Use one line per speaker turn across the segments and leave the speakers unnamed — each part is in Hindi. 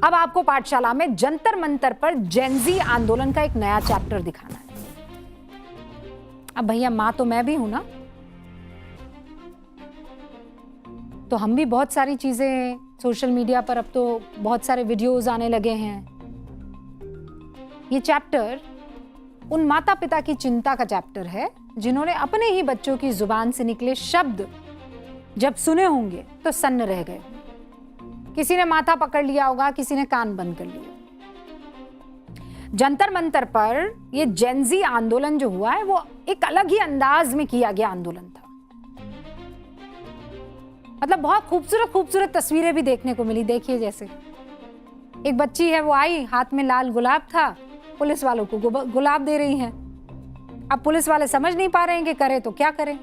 अब आपको पाठशाला में जंतर मंतर पर जेनजी आंदोलन का एक नया चैप्टर दिखाना है। अब भैया मां तो मैं भी हूं ना, तो हम भी बहुत सारी चीजें सोशल मीडिया पर, अब तो बहुत सारे वीडियोस आने लगे हैं। ये चैप्टर उन माता पिता की चिंता का चैप्टर है जिन्होंने अपने ही बच्चों की जुबान से निकले शब्द जब सुने होंगे तो सन्न रह गए। किसी ने माथा पकड़ लिया होगा, किसी ने कान बंद कर लिया। जंतर मंतर पर ये जेनजी आंदोलन जो हुआ है वो एक अलग ही अंदाज में किया गया आंदोलन था। मतलब बहुत खूबसूरत खूबसूरत तस्वीरें भी देखने को मिली। देखिए, जैसे एक बच्ची है, वो आई, हाथ में लाल गुलाब था, पुलिस वालों को गुलाब दे रही हैं। अब पुलिस वाले समझ नहीं पा रहे हैं कि करें तो क्या करें।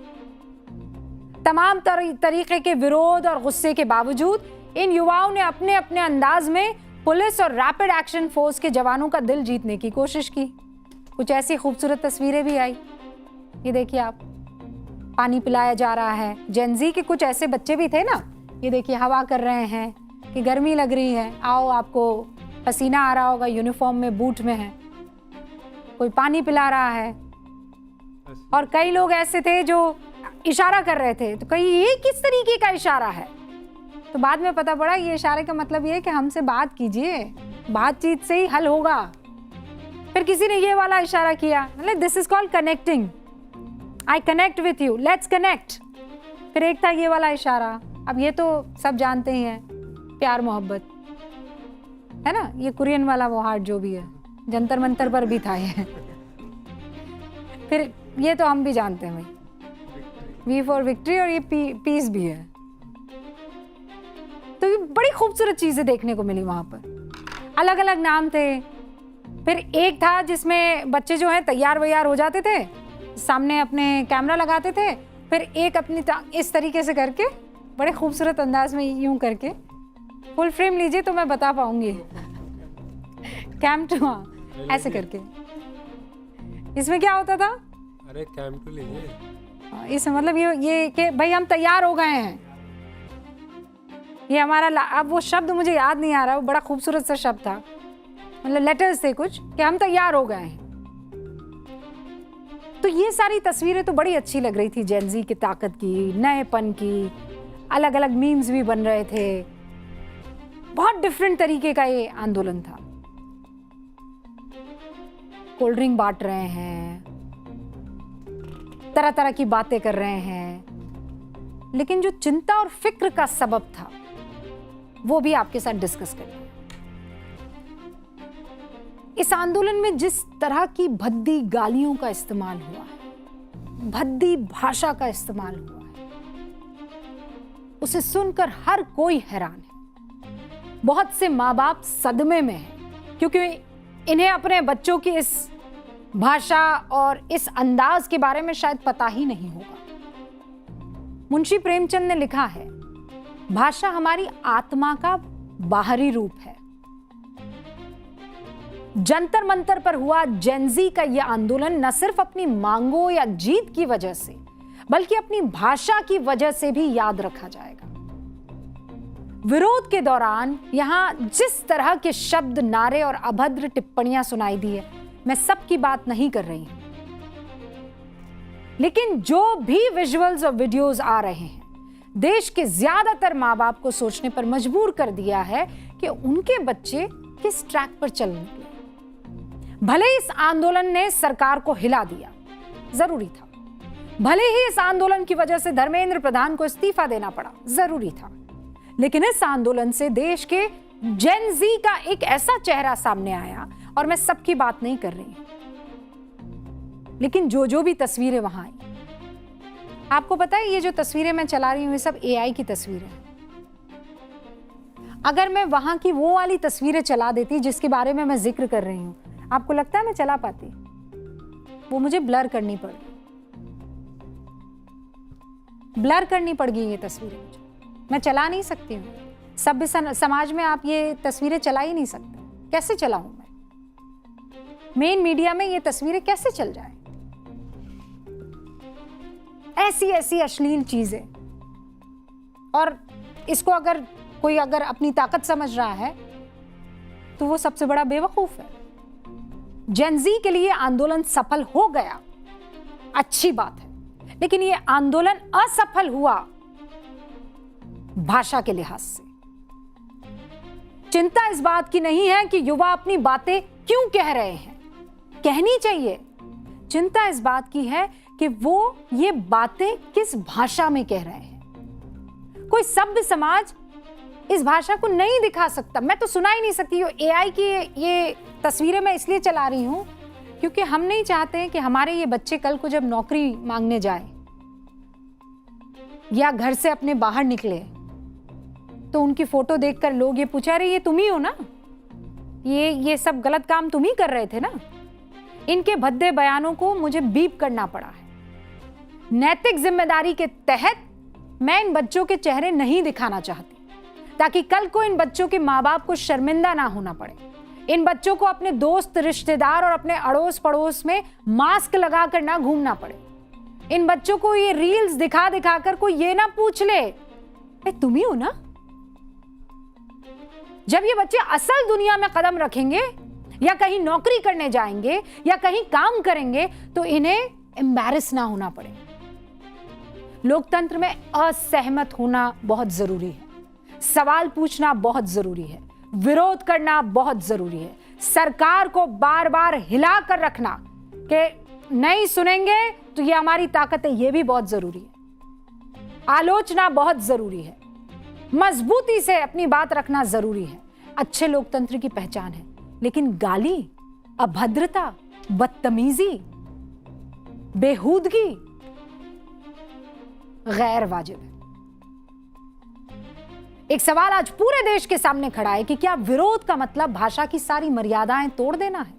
तमाम तरीके के विरोध और गुस्से के बावजूद इन युवाओं ने अपने अपने अंदाज में पुलिस और रैपिड एक्शन फोर्स के जवानों का दिल जीतने की कोशिश की। कुछ ऐसी खूबसूरत तस्वीरें भी आई। ये देखिए आप, पानी पिलाया जा रहा है। जेनजी के कुछ ऐसे बच्चे भी थे ना, ये देखिए हवा कर रहे हैं कि गर्मी लग रही है, आओ, आपको पसीना आ रहा होगा, यूनिफॉर्म में, बूट में है। कोई पानी पिला रहा है। और कई लोग ऐसे थे जो इशारा कर रहे थे, तो कहीं ये किस तरीके का इशारा है? तो बाद में पता पड़ा ये इशारे का मतलब ये है कि हमसे बात कीजिए, बातचीत से ही हल होगा। फिर किसी ने ये वाला इशारा किया, मतलब this is called connecting, I connect with you, let's connect. फिर एक था ये वाला इशारा। अब ये तो सब जानते ही हैं, प्यार मोहब्बत है ना, ये कुरियन वाला वो हार्ट जो भी है, जंतर मंतर पर भी था ये। फिर ये तो हम भी जानते हैं भाई, वी फॉर विक्ट्री, और ये पीस भी है। तो ये बड़ी खूबसूरत चीजें देखने को मिली वहां पर। अलग अलग नाम थे। फिर एक था जिसमें बच्चे जो है तैयार वैयार हो जाते थे, सामने अपने कैमरा लगाते थे, फिर एक अपनी इस तरीके से करके, बड़े खूबसूरत अंदाज में यूं करके, फुल फ्रेम लीजिए तो मैं बता पाऊंगी, कैम टू, हाँ ऐसे करके। इसमें क्या होता था?
अरे कैम टू लीजिए,
इसमें मतलब ये कि भाई हम तैयार हो गए हैं, ये हमारा, अब वो शब्द मुझे याद नहीं आ रहा, वो बड़ा खूबसूरत सा शब्द था, मतलब लेटर्स थे कुछ कि हम तैयार हो गए हैं। तो ये सारी तस्वीरें तो बड़ी अच्छी लग रही थी, जेनजी की ताकत की, नएपन की। अलग अलग मीम्स भी बन रहे थे। बहुत डिफरेंट तरीके का ये आंदोलन था। कोल्ड ड्रिंक बांट रहे हैं, तरह तरह की बातें कर रहे हैं, लेकिन जो चिंता और फिक्र का सबब था वो भी आपके साथ डिस्कस करेंगे। इस आंदोलन में जिस तरह की भद्दी गालियों का इस्तेमाल हुआ है, भद्दी भाषा का इस्तेमाल हुआ है, उसे सुनकर हर कोई हैरान है। बहुत से माँ बाप सदमे में हैं, क्योंकि इन्हें अपने बच्चों की इस भाषा और इस अंदाज के बारे में शायद पता ही नहीं होगा। मुंशी प्रेमचंद ने लिखा है, भाषा हमारी आत्मा का बाहरी रूप है। जंतर मंतर पर हुआ जेनजी का यह आंदोलन न सिर्फ अपनी मांगों या जीत की वजह से, बल्कि अपनी भाषा की वजह से भी याद रखा जाएगा। विरोध के दौरान यहां जिस तरह के शब्द, नारे और अभद्र टिप्पणियां सुनाई दी है, मैं सबकी बात नहीं कर रही हूं, लेकिन जो भी विजुअल्स और वीडियोस आ रहे हैं, देश के ज्यादातर माँ बाप को सोचने पर मजबूर कर दिया है कि उनके बच्चे किस ट्रैक पर चल निकले। भले इस आंदोलन ने सरकार को हिला दिया, जरूरी था। भले ही इस आंदोलन की वजह से धर्मेंद्र प्रधान को इस्तीफा देना पड़ा, जरूरी था। लेकिन इस आंदोलन से देश के जेन जी का एक ऐसा चेहरा सामने आया, और मैं सबकी बात नहीं कर रही, लेकिन जो भी तस्वीरें वहां आई, आपको पता है ये जो तस्वीरें मैं चला रही हूं, ये सब एआई की तस्वीरें हैं। अगर मैं वहां की वो वाली तस्वीरें चला देती जिसके बारे में मैं जिक्र कर रही हूं, आपको लगता है मैं चला पाती? वो मुझे ब्लर करनी पड़ गई, ब्लर करनी पड़ गई ये तस्वीरें मुझे। मैं चला नहीं सकती हूँ। सभ्य समाज में आप ये तस्वीरें चला ही नहीं सकते। कैसे चलाऊं मैं? मेन मीडिया में ये तस्वीरें कैसे चल जाए? ऐसी ऐसी अश्लील चीजें। और इसको अगर कोई अपनी ताकत समझ रहा है तो वो सबसे बड़ा बेवकूफ है। जेन ज़ी के लिए आंदोलन सफल हो गया, अच्छी बात है, लेकिन ये आंदोलन असफल हुआ भाषा के लिहाज से। चिंता इस बात की नहीं है कि युवा अपनी बातें क्यों कह रहे हैं, कहनी चाहिए। चिंता इस बात की है कि वो ये बातें किस भाषा में कह रहे हैं। कोई सभ्य समाज इस भाषा को नहीं दिखा सकता। मैं तो सुना ही नहीं सकती। एआई की ये तस्वीरें मैं इसलिए चला रही हूं क्योंकि हम नहीं चाहते हैं कि हमारे ये बच्चे कल को जब नौकरी मांगने जाए या घर से अपने बाहर निकले तो उनकी फोटो देखकर लोग ये पूछा, रहे ये तुम ही हो ना, ये सब गलत काम तुम ही कर रहे थे ना। इनके भद्दे बयानों को मुझे बीप करना पड़ा है। नैतिक जिम्मेदारी के तहत मैं इन बच्चों के चेहरे नहीं दिखाना चाहती ताकि कल को इन बच्चों के माँ बाप को शर्मिंदा ना होना पड़े। इन बच्चों को अपने दोस्त, रिश्तेदार और अपने अड़ोस पड़ोस में मास्क लगाकर ना घूमना पड़े। इन बच्चों को ये रील्स दिखा दिखा कर कोई ये ना पूछ ले, तुम ही हो ना। जब ये बच्चे असल दुनिया में कदम रखेंगे या कहीं नौकरी करने जाएंगे या कहीं काम करेंगे तो इन्हें एम्बैरेस ना होना पड़े। लोकतंत्र में असहमत होना बहुत जरूरी है, सवाल पूछना बहुत जरूरी है, विरोध करना बहुत जरूरी है, सरकार को बार बार हिला कर रखना कि नहीं सुनेंगे तो ये हमारी ताकत है, ये भी बहुत जरूरी है। आलोचना बहुत जरूरी है, मजबूती से अपनी बात रखना जरूरी है, अच्छे लोकतंत्र की पहचान है। लेकिन गाली, अभद्रता, बदतमीजी, बेहूदगी गैर वाजिब है। एक सवाल आज पूरे देश के सामने खड़ा है कि क्या विरोध का मतलब भाषा की सारी मर्यादाएं तोड़ देना है?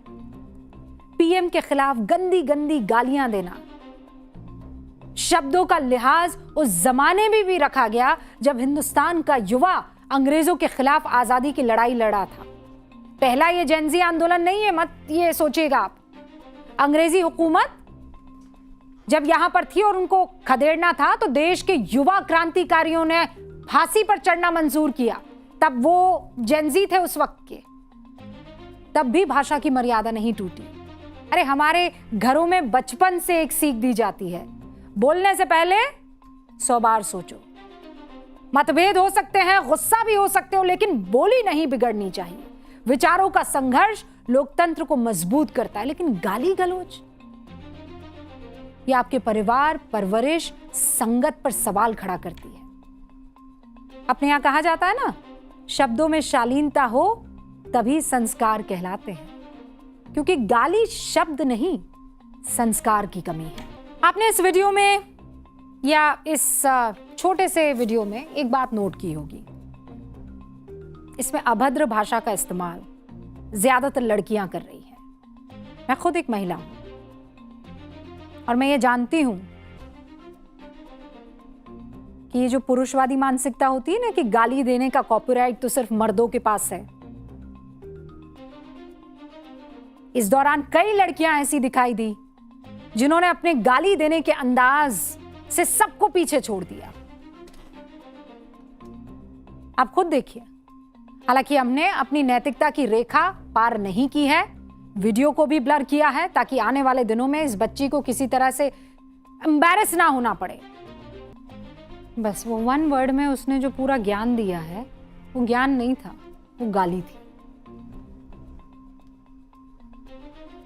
पीएम के खिलाफ गंदी गंदी गालियां देना, शब्दों का लिहाज उस जमाने में भी रखा गया जब हिंदुस्तान का युवा अंग्रेजों के खिलाफ आजादी की लड़ाई लड़ा था। पहला ये जेन ज़ी आंदोलन नहीं है, मत ये सोचिएगा आप। अंग्रेजी हुकूमत जब यहां पर थी और उनको खदेड़ना था तो देश के युवा क्रांतिकारियों ने फांसी पर चढ़ना मंजूर किया। तब वो जेन ज़ी थे उस वक्त के, तब भी भाषा की मर्यादा नहीं टूटी। अरे हमारे घरों में बचपन से एक सीख दी जाती है, बोलने से पहले 100 बार सोचो। मतभेद हो सकते हैं, गुस्सा भी हो सकते हो, लेकिन बोली नहीं बिगड़नी चाहिए। विचारों का संघर्ष लोकतंत्र को मजबूत करता है, लेकिन गाली गलौज ये आपके परिवार, परवरिश, संगत पर सवाल खड़ा करती है। अपने यहां कहा जाता है ना, शब्दों में शालीनता हो तभी संस्कार कहलाते हैं, क्योंकि गाली शब्द नहीं, संस्कार की कमी है। आपने इस वीडियो में या इस छोटे से वीडियो में एक बात नोट की होगी, इसमें अभद्र भाषा का इस्तेमाल ज्यादातर लड़कियां कर रही हैं। मैं खुद एक महिला हूं और मैं ये जानती हूं कि ये जो पुरुषवादी मानसिकता होती है ना कि गाली देने का कॉपीराइट तो सिर्फ मर्दों के पास है। इस दौरान कई लड़कियां ऐसी दिखाई दी जिन्होंने अपने गाली देने के अंदाज से सबको पीछे छोड़ दिया। आप खुद देखिए। हालांकि हमने अपनी नैतिकता की रेखा पार नहीं की है, वीडियो को भी ब्लर किया है ताकि आने वाले दिनों में इस बच्ची को किसी तरह से एम्बैरेस ना होना पड़े। बस वो वन वर्ड में उसने जो पूरा ज्ञान दिया है वो ज्ञान नहीं था, वो गाली थी।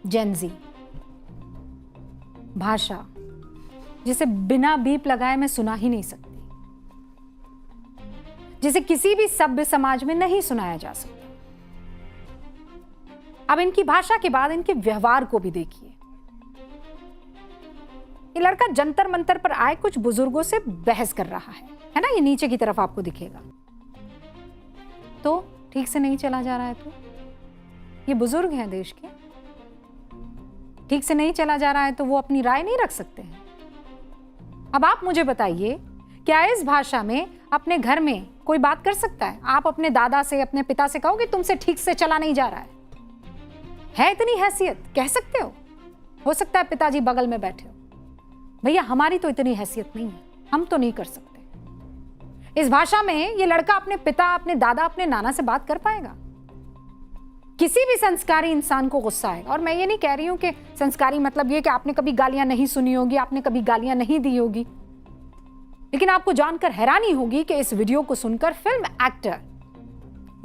जेन ज़ी भाषा जिसे बिना बीप लगाए मैं सुना ही नहीं सकती, जिसे किसी भी सभ्य समाज में नहीं सुनाया जा सकता। अब इनकी भाषा के बाद इनके व्यवहार को भी देखिए। ये लड़का जंतर मंतर पर आए कुछ बुजुर्गों से बहस कर रहा है ना, ये नीचे की तरफ आपको दिखेगा। तो ठीक से नहीं चला जा रहा है तो ये बुजुर्ग हैं देश के, ठीक से नहीं चला जा रहा है तो वो अपनी राय नहीं रख सकते हैं। अब आप मुझे बताइए, क्या इस भाषा में अपने घर में कोई बात कर सकता है? आप अपने दादा से, अपने पिता से कहोगे तुमसे ठीक से चला नहीं जा रहा है इतनी हैसियत? कह सकते हो सकता है पिताजी बगल में बैठे हो। भैया हमारी तो इतनी हैसियत नहीं है, हम तो नहीं कर सकते। इस भाषा में ये लड़का अपने पिता, अपने दादा, अपने नाना से बात कर पाएगा? किसी भी संस्कारी इंसान को गुस्सा आएगा। और मैं ये नहीं कह रही हूं कि संस्कारी मतलब ये कि आपने कभी गालियां नहीं सुनी होगी, आपने कभी गालियां नहीं दी होगी, लेकिन आपको जानकर हैरानी होगी कि इस वीडियो को सुनकर फिल्म एक्टर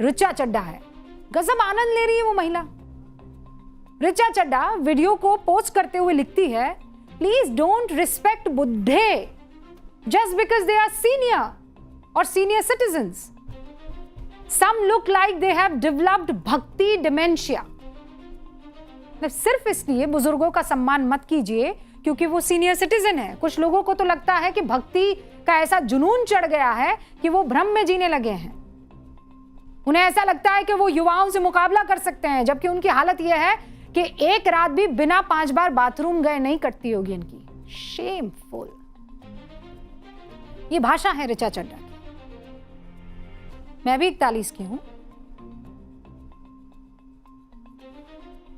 ऋचा चड्ढा है, गजब आनंद ले रही है वो महिला। ऋचा चड्ढा वीडियो को पोस्ट करते हुए लिखती है, प्लीज डोंट रिस्पेक्ट बुड्ढे just because they are senior और senior citizens. Some look like they have developed bhakti dementia. सिर्फ इसलिए बुजुर्गों का सम्मान मत कीजिए क्योंकि वो सीनियर सिटीजन है। कुछ लोगों को तो लगता है कि भक्ति का ऐसा जुनून चढ़ गया है कि वो भ्रम में जीने लगे हैं। उन्हें ऐसा लगता है कि वो युवाओं से मुकाबला कर सकते हैं, जबकि उनकी हालत यह है कि एक रात भी बिना 5 बार बाथरूम गए नहीं कटती होगी इनकी। शेमफुल। ये भाषा है ऋचा चड्ढा की। मैं भी 41 की हूं।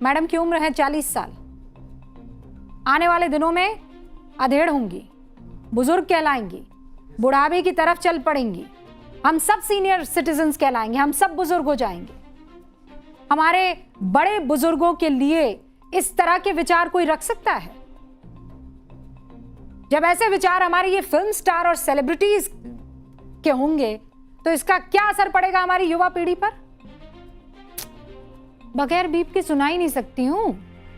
मैडम की उम्र है 40 साल। आने वाले दिनों में अधेड़ होंगी, बुजुर्ग कहलाएंगी, बुढ़ापे की तरफ चल पड़ेंगी। हम सब सीनियर सिटीजन्स कहलाएंगे, हम सब बुजुर्ग हो जाएंगे। हमारे बड़े बुजुर्गों के लिए इस तरह के विचार कोई रख सकता है? जब ऐसे विचार हमारे ये फिल्म स्टार और सेलिब्रिटीज के होंगे तो इसका क्या असर पड़ेगा हमारी युवा पीढ़ी पर? बगैर बीप के सुना ही नहीं सकती हूं।